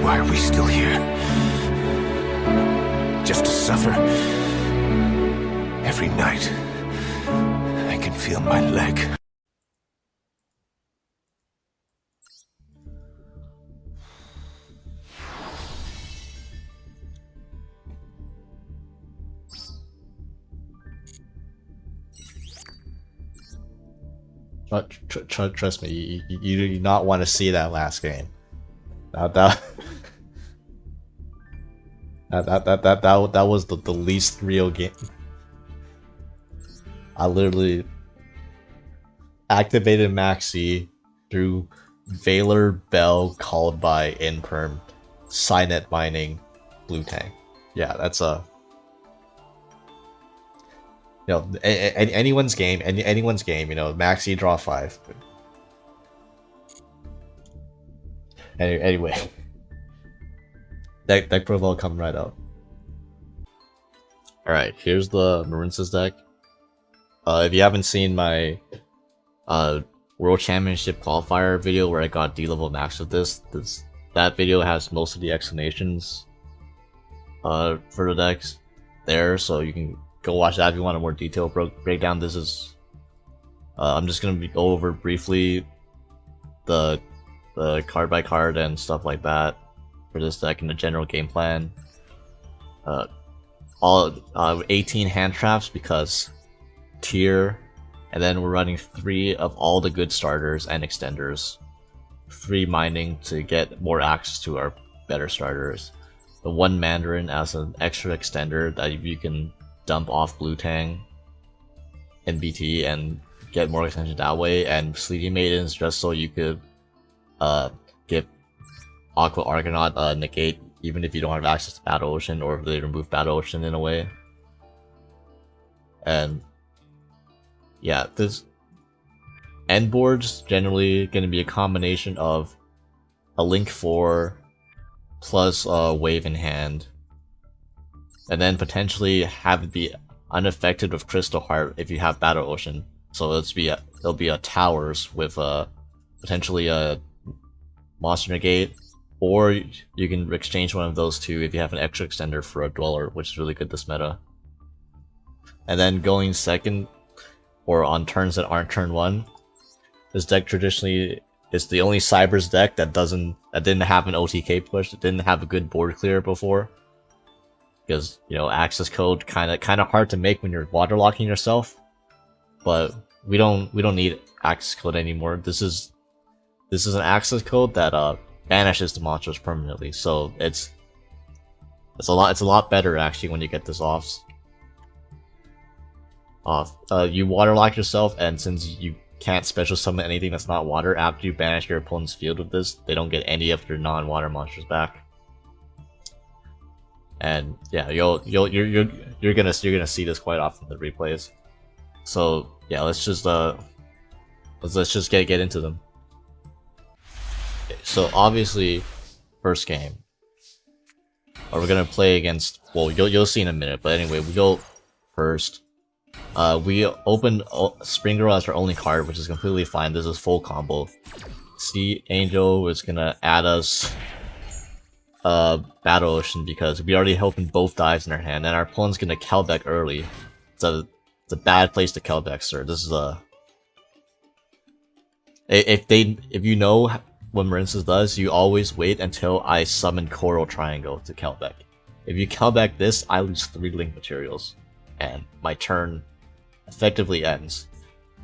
Why are we still here? Just to suffer? Every night, I can feel my leg. Trust me, you do not want to see that last game. That was the least real game. I literally activated Maxi through Valor Bell called by Inperm, Cynet mining, Blue Tank. Yeah, that's a anyone's game, anyone's game. You know, Maxi draw 5. Anyway, deck profile coming right up. All right, here's the MARINCESS deck. If you haven't seen my World Championship qualifier video where I got D-level max with that video has most of the explanations for the decks there, so you can go watch that if you want a more detailed breakdown. This is I'm just gonna go over briefly the card by card and stuff like that for this deck and the general game plan. All 18 hand traps because tier, and then we're running 3 of all the good starters and extenders. 3 mining to get more access to our better starters. The 1 Mandarin as an extra extender that you can dump off Blue Tang and BT and get more extension that way, and Sleepy Maidens just so you could give Aqua Argonaut negate even if you don't have access to Battle Ocean, or if they remove Battle Ocean in a way. And yeah, this end board's generally going to be a combination of a Link 4 plus a Wave in hand, and then potentially have it be unaffected with Crystal Heart if you have Battle Ocean. So it'll be a Towers with potentially a Monster Negate, or you can exchange one of those two if you have an extra extender for a Dweller, which is really good this meta. And then going second, or on turns that aren't turn 1, this deck traditionally is the only Cyberse deck that didn't have an OTK push, that didn't have a good board clear before. Because, you know, access code kinda hard to make when you're waterlocking yourself. But we don't need access code anymore. This is an access code that banishes the monsters permanently. So it's a lot better actually when you get this off. You waterlock yourself, and since you can't special summon anything that's not water after you banish your opponent's field with this, they don't get any of your non-water monsters back. And yeah, you're gonna see this quite often in the replays. So yeah, let's just get into them. Okay, so obviously, first game, we're gonna play against. Well, you'll see in a minute. But anyway, we go first. We opened Spring Girl as our only card, which is completely fine. This is full combo. Sea Angel was gonna add us Battle Ocean because we already opened both dives in our hand, and our opponent's gonna Kelbeck early. It's a bad place to Kelbeck, sir. This is if you know what MARINCESS does, you always wait until I summon Coral Triangle to Kelbeck. If you Kelbeck this, I lose 3 link materials, and my turn effectively ends.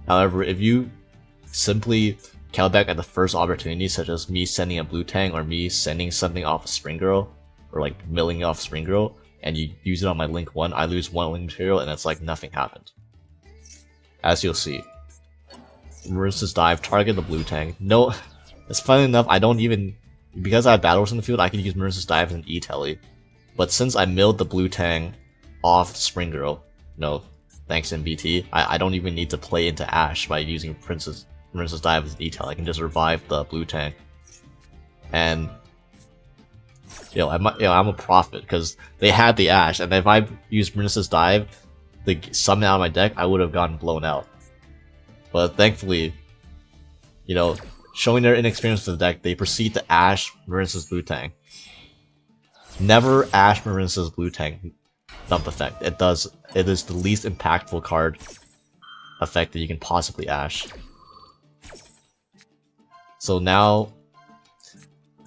However, if you simply Kelbeck at the first opportunity, such as me sending a Blue Tang or me sending something off of Spring Girl, or like milling off Spring Girl, and you use it on my Link 1, I lose 1 link material, and it's like nothing happened. As you'll see. MARINCESS dive, target the Blue Tang. No, it's funny enough, I don't even, because I have battles in the field, I can use MARINCESS dive as an E-Telly. But since I milled the Blue Tang off Spring Girl, no, thanks MBT, I don't even need to play into Ash by using MARINCESS dive as an E-Telly. I can just revive the Blue Tang. And I'm a prophet because they had the Ash, and if I used MARINCESS dive, the summon out of my deck, I would have gotten blown out. But thankfully, showing their inexperience with the deck, they proceed to Ash MARINCESS Blue Tang. Never Ash MARINCESS Blue Tang dump effect. It is the least impactful card effect that you can possibly Ash. So now,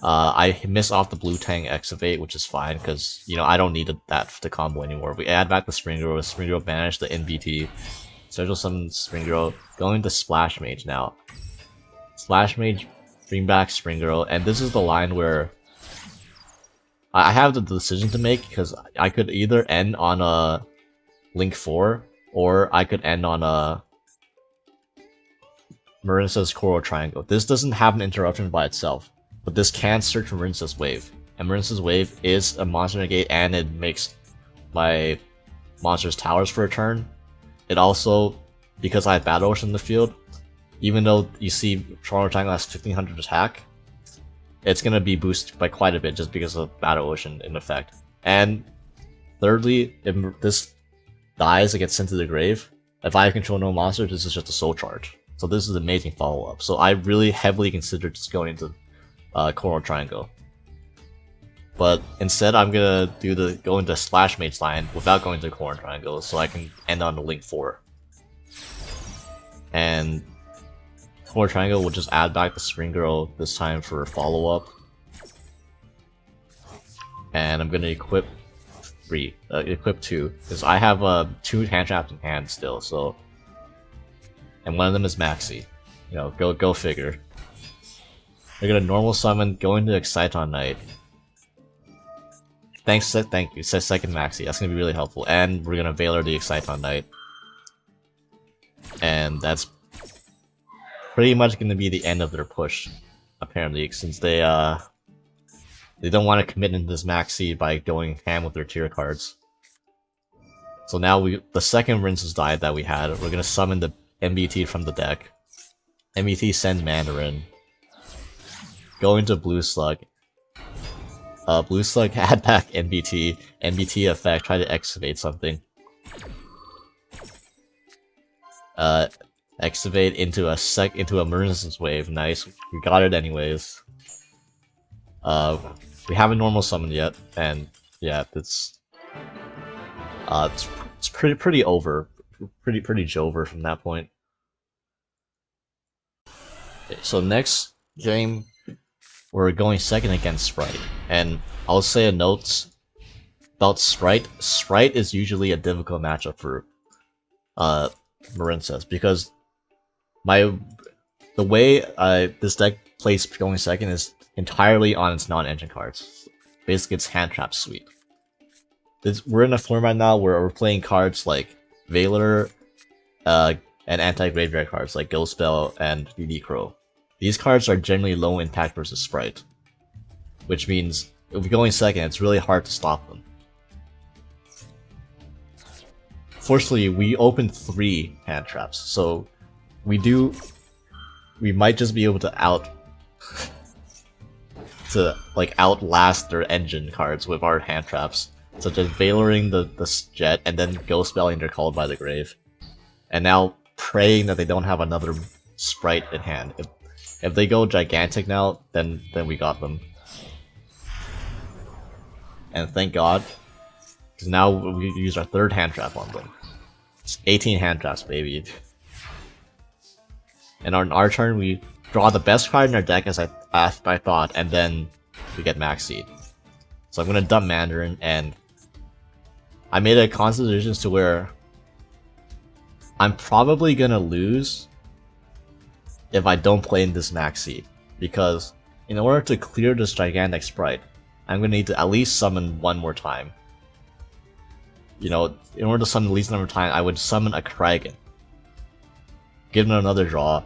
I miss off the Blue Tang Excavate, which is fine, because, you know, I don't need that to combo anymore. We add back the Spring Girl banish the NBT, Special Summon Spring Girl, going to Splash Mage now. Splash Mage, bring back Spring Girl, and this is the line where I have the decision to make, because I could either end on a Link 4, or I could end on a MARINCESS Coral Triangle. This doesn't have an interruption by itself, but this can search for MARINCESS Wave. And MARINCESS Wave is a monster negate, and it makes my monsters towers for a turn. It also, because I have Battle Ocean in the field, even though you see Coral Triangle has 1500 attack, it's gonna be boosted by quite a bit just because of Battle Ocean in effect. And thirdly, if this dies, it gets sent to the grave. If I control no monster, this is just a soul charge. So this is an amazing follow-up. So I really heavily considered just going into Coral Triangle. But instead I'm gonna go into Splash Mage line without going to Coral Triangle, so I can end on the Link 4. And Coral Triangle will just add back the Spring Girl this time for follow-up. And I'm gonna equip 2, because I have 2 hand traps in hand still, so. And one of them is Maxi. You know, go figure. We're gonna normal summon, go into Exciton Knight. Thank you, says second Maxi, that's gonna be really helpful. And we're gonna Veiler the Exciton Knight. And that's pretty much gonna be the end of their push, apparently, since they don't want to commit into this Maxi by going ham with their tier cards. So now the second MARINCESS die that we had, we're gonna summon the MBT from the deck. MBT sends Mandarin. Go into Blue Slug. Blue Slug add back MBT. MBT effect, try to excavate something. Excavate into a MARINCESS Wave. Nice. We got it anyways. We haven't normal summoned yet, and yeah, it's pretty over. Pretty Jover from that point. Okay, so next game, we're going second against Spright, and I'll say a note about Spright. Spright is usually a difficult matchup for MARINCESS, because the way this deck plays going second is entirely on its non-engine cards. Basically, it's hand trap sweep. We're in a format now where we're playing cards like Veiler, and anti-graveyard cards like Ghost Bell and DD Crow. These cards are generally low impact versus Spright, which means if we're going second, it's really hard to stop them. Fortunately, we opened 3 hand traps, so we might just be able to outlast their engine cards with our hand traps, such as Veilering the Jet and then Ghost Belling their Called by the Grave. And now praying that they don't have another Spright in hand. If they go Gigantic now, then we got them. And thank God, because now we use our 3rd hand trap on them. It's 18 hand traps, baby. And on our turn, we draw the best card in our deck as I thought, and then we get Max Seed. So I'm gonna dump Mandarin, and I made a conscious decision to where I'm probably gonna lose if I don't play in this Max Seed, because in order to clear this gigantic Spright, I'm gonna need to at least summon one more time. You know, in order to summon the least number of times, I would summon a Kragan, give them another draw,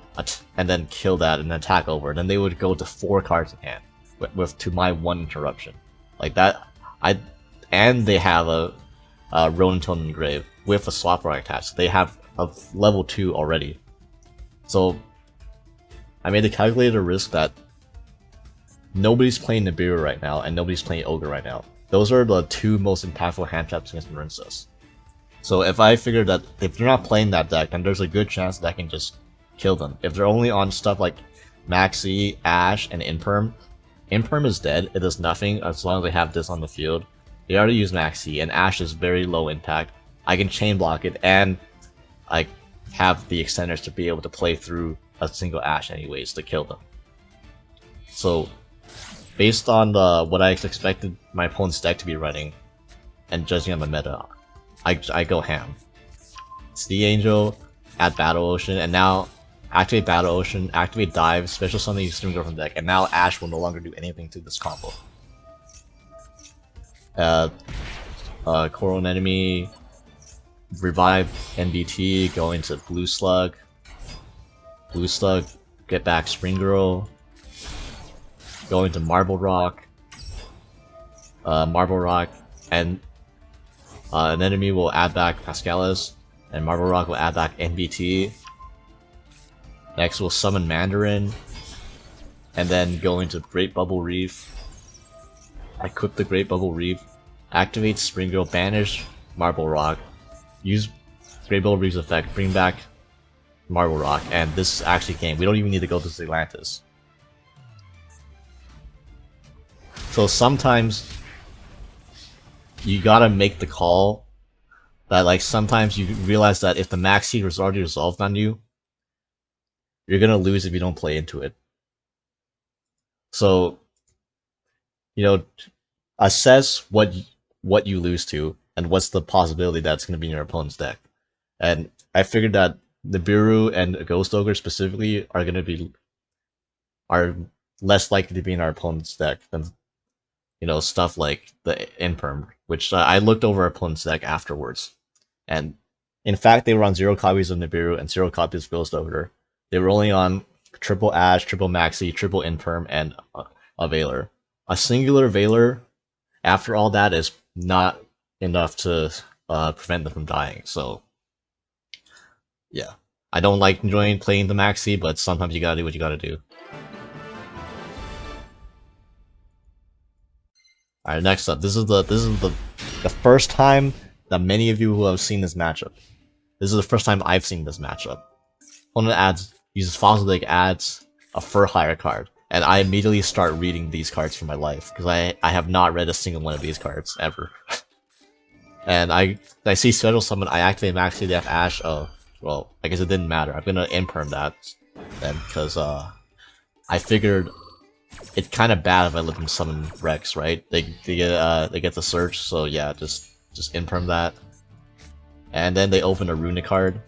and then kill that and attack over. Then they would go to 4 cards in hand, with to my 1 interruption. Like that, and they have a Ronin Totem Grave with a Swap Rock attached. They have a level 2 already. So I made a calculated risk that nobody's playing Nibiru right now, and nobody's playing Ogre right now. Those are the 2 most impactful hand traps against MARINCESS. So if I figure that if they're not playing that deck, then there's a good chance that I can just kill them. If they're only on stuff like Maxi, Ash, and Imperm. Imperm is dead, it does nothing as long as they have this on the field. They already use Maxi, and Ash is very low impact. I can chain block it, and I have the extenders to be able to play through a single Ash anyways to kill them. So, based on what I expected my opponent's deck to be running, and judging on the meta, I go ham. Sea Angel, add Battle Ocean, and now activate Battle Ocean, activate Dive, special summon the Extreme Girl from deck, and now Ash will no longer do anything to this combo. Coral Enemy, revive NBT, go into Blue Slug, get back Spring Girl, go into Marble Rock, and an enemy will add back Pascalis, and Marble Rock will add back NBT. Next we'll summon Mandarin, and then go into Great Bubble Reef. Equip the Great Bubble Reef, activate Spring Girl, banish Marble Rock, use Great Bubble Reef's effect, bring back Marble Rock, and this is actually game. We don't even need to go to Atlantis. So sometimes you gotta make the call that, like, sometimes you realize that if the max seed was already resolved on you, you're gonna lose if you don't play into it. So, you know, assess what you lose to and what's the possibility that's gonna be in your opponent's deck. And I figured that Nibiru and Ghost Ogre specifically are less likely to be in our opponent's deck than, you know, stuff like the Imperm, which I looked over our opponent's deck afterwards. And in fact, they were on 0 copies of Nibiru and 0 copies of Ghost Ogre. They were only on triple Ash, triple Maxi, triple Imperm, and a Veiler. A singular Veiler, after all that, is not enough to prevent them from dying. So, yeah. I don't like enjoying playing the Maxi, but sometimes you gotta do what you gotta do. Alright, next up. This is the first time that many of you who have seen this matchup. This is the first time I've seen this matchup. Opponent uses Fossil Lake, adds a Fur Hire card, and I immediately start reading these cards for my life, because I have not read a single one of these cards, ever. And I see Special Summon, I activate Maxi Death Ash, oh, well, I guess it didn't matter. I'm gonna Imperm that then, because I figured it's kind of bad if I let them summon Rex, right? They get the search, so yeah, just Imperm that. And then they open a Runick card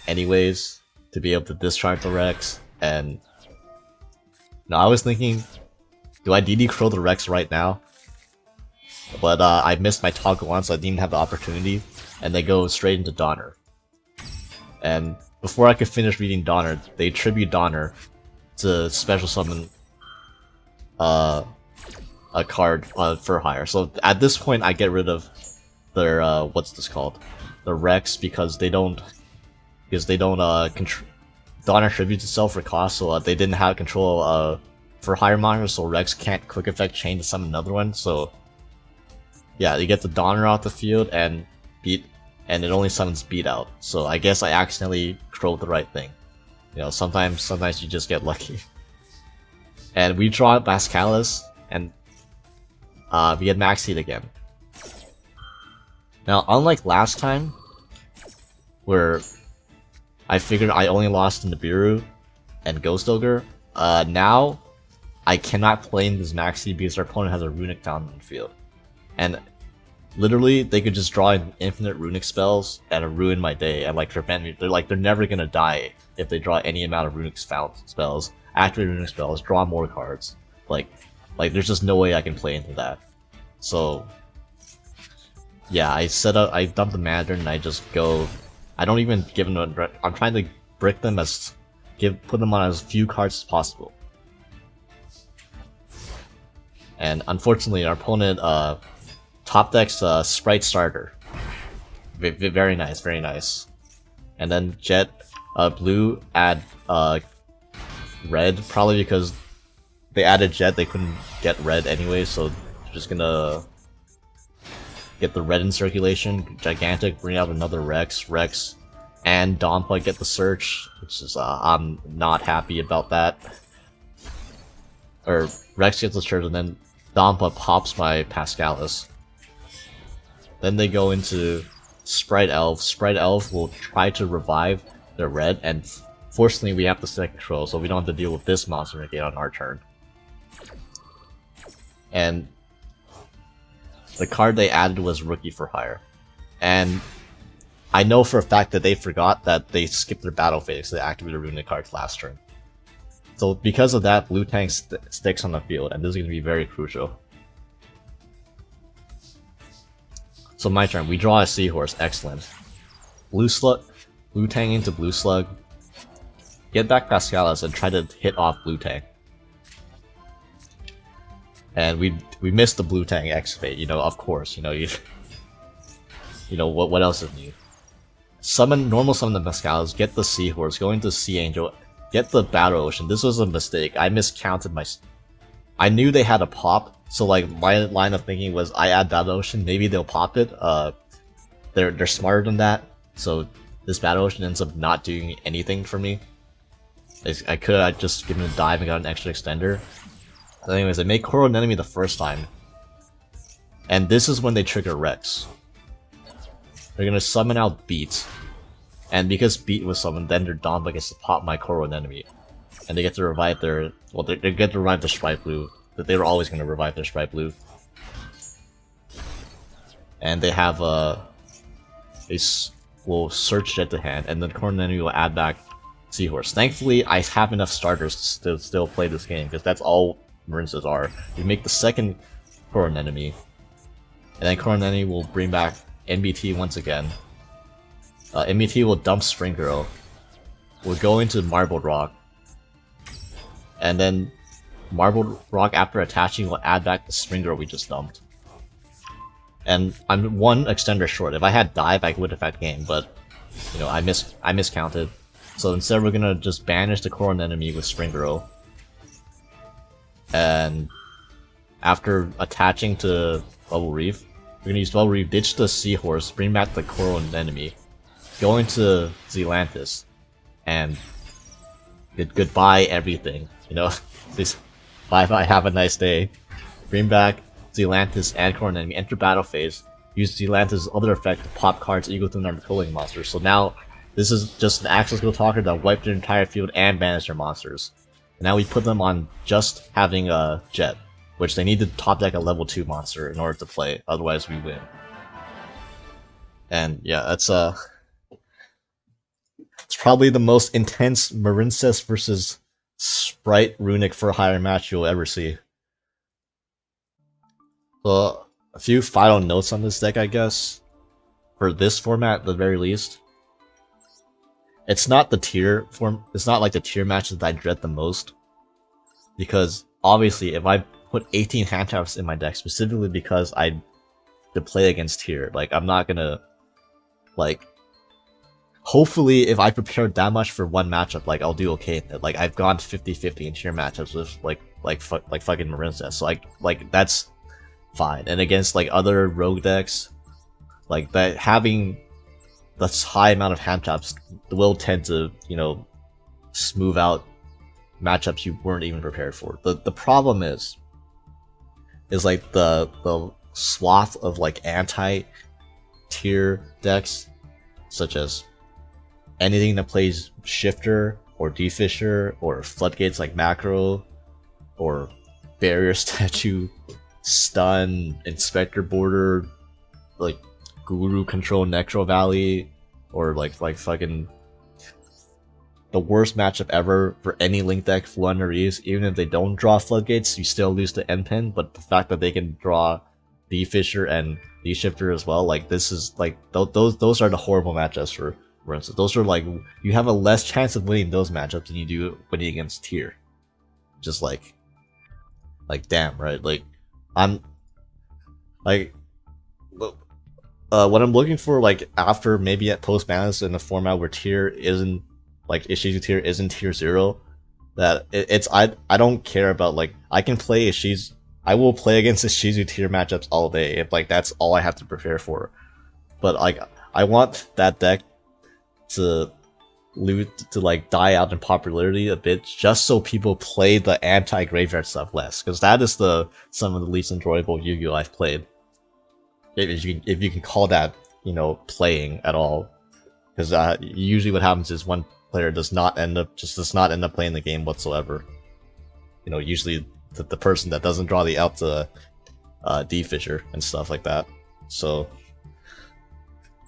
anyways to be able to discard the Rex. And now I was thinking, do I DD Crow the Rex right now? But I missed my toggle once, so I didn't even have the opportunity, and they go straight into Donner. And before I could finish reading Donner, they tribute Donner to special summon a card for hire. So at this point, I get rid of their what's this called, the Rex, because they don't Donner tributes itself for cost, so they didn't have control for hire monitors, so Rex can't quick effect chain to summon another one. So yeah, you get the Donner off the field and it only summons Beat out. So I guess I accidentally crowed the right thing. You know, sometimes you just get lucky. And we draw Bascalis, and we get Maxied again. Now, unlike last time, where I figured I only lost to Nibiru and Ghost Ogre, now I cannot play in this Maxi because our opponent has a Runick down on the field. And literally, they could just draw infinite Runick spells and ruin my day and like prevent me. They're never gonna die if they draw any amount of Runick spells, activate Runick spells, draw more cards. Like there's just no way I can play into that. So yeah, I dump the Mandarin and I just go. I don't even give them I'm trying to brick them put them on as few cards as possible. And unfortunately, our opponent top decks Spright starter. Very nice, very nice. And then Jet, blue add red, probably because they added Jet, they couldn't get red anyway, so they're just gonna get the red in circulation. Gigantic, bring out another Rex. and Donpa get the search, which is I'm not happy about that. Or Rex gets the search and then Donpa pops my Pascalis. Then they go into Spright Elf. Spright Elf will try to revive their red, and fortunately we have the second control, so we don't have to deal with this monster again on our turn. And the card they added was Rookie for Hire. And I know for a fact that they forgot that they skipped their battle phase, so they activated Runick cards last turn. So because of that, Blue Tank sticks on the field, and this is going to be very crucial. So my turn, we draw a Seahorse, excellent. Blue Tang into Blue Slug, get back Pascalis and try to hit off Blue Tang. And we missed the Blue Tang Excavate, you know, of course, you know, what else is new? Normal summon the Pascalis, get the Seahorse, go into Sea Angel, get the Battle Ocean. This was a mistake, I miscounted I knew they had a pop, so like my line of thinking was I add Battle Ocean, maybe they'll pop it. They're smarter than that, so this Battle Ocean ends up not doing anything for me. I could have just given a dive and got an extra extender. But anyways, I made Koro an enemy the first time, and this is when they trigger Rex. They're gonna summon out Beat, and because Beat was summoned, then their Donpa gets to pop my Koro an enemy, and they get to revive their they get to revive the Spright Blue. That they were always gonna revive their Spright Blue, and they have will search Jet to hand, and then Koro an enemy will add back Seahorse. Thankfully, I have enough starters to still play this game because that's all MARINCESS are. We make the second Koro an enemy, and then Koro an enemy will bring back NBT once again. NBT will dump Spring Girl. We'll go into Marbled Rock, and then Marbled Rock, after attaching, will add back the Spring Girl we just dumped. And I'm one extender short. If I had dive, I would have had game, but you know, I miscounted. So instead, we're gonna just banish the Koro an enemy with Spring Girl, and after attaching to Bubble Reef, we're gonna use Bubble Reef, ditch the Seahorse, bring back the Koro an enemy, go into Zealantis, and goodbye everything. You know, please, bye bye, have a nice day. Bring back Zealantis and Koro an enemy, enter battle phase, use Zealantis' other effect to pop cards equal to the number of controlling monsters. So now this is just an Axel Skill Talker that wiped their entire field and banished their monsters. And now we put them on just having a Jet, which they need to top deck a level 2 monster in order to play, otherwise we win. And yeah, that's it's probably the most intense MARINCESS versus Spright Runick for a higher match you'll ever see. So, a few final notes on this deck, I guess. For this format, at the very least. It's not the tier form. It's not like the tier matches that I dread the most. Because, obviously, if I put 18 hand traps in my deck, specifically because I to play against tier, like, I'm not gonna, like, hopefully, if I prepared that much for one matchup, like, I'll do okay. Like, I've gone 50-50 in tier matchups with, like fucking MARINCESS. So, like, that's fine. And against, like, other rogue decks, like, that having this high amount of hand traps will tend to, you know, smooth out matchups you weren't even prepared for. The problem is like, the swath of, like, anti-tier decks, such as anything that plays Shifter, or Defisher, or Floodgates like Macro, or Barrier Statue, Stun, Inspector Border, like Guru Control Necro Valley, or like fucking the worst matchup ever for any Link deck, Floo under Ease. Even if they don't draw Floodgates, you still lose to N-Pen, but the fact that they can draw D-Fisher and D-Shifter as well, like, this is, like, those are the horrible matchups for MARINCESS. Those are, like, you have a less chance of winning those matchups than you do winning against tier. Just like damn, right? Like, I'm, like, what I'm looking for, like, after maybe at post-balance in a format where tier isn't, like, Ishizu tier isn't tier 0, that I don't care about, like, I can play Ishizu, I will play against Ishizu tier matchups all day if, like, that's all I have to prepare for. But, like, I want that deck to like die out in popularity a bit, just so people play the anti-graveyard stuff less, because that is some of the least enjoyable Yu-Gi-Oh I've played. If you can call that, you know, playing at all, because usually what happens is one player does not end up playing the game whatsoever. You know, usually the person that doesn't draw the out the D-Fisher and stuff like that. So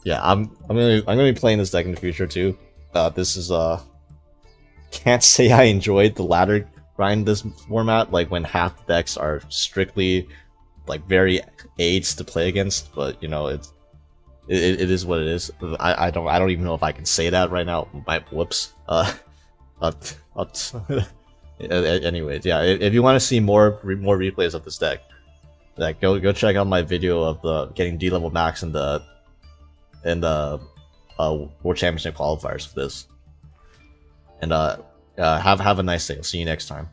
yeah, I'm gonna be playing this deck in the future too. This is can't say I enjoyed the ladder grind this format, like when half the decks are strictly like very aids to play against, but you know, it is what it is. I don't even know if I can say that right now. Whoops. Anyways, yeah. If you want to see more replays of this deck, like go check out my video of the getting D-level max in the World Championship qualifiers for this. And have a nice day. I'll see you next time.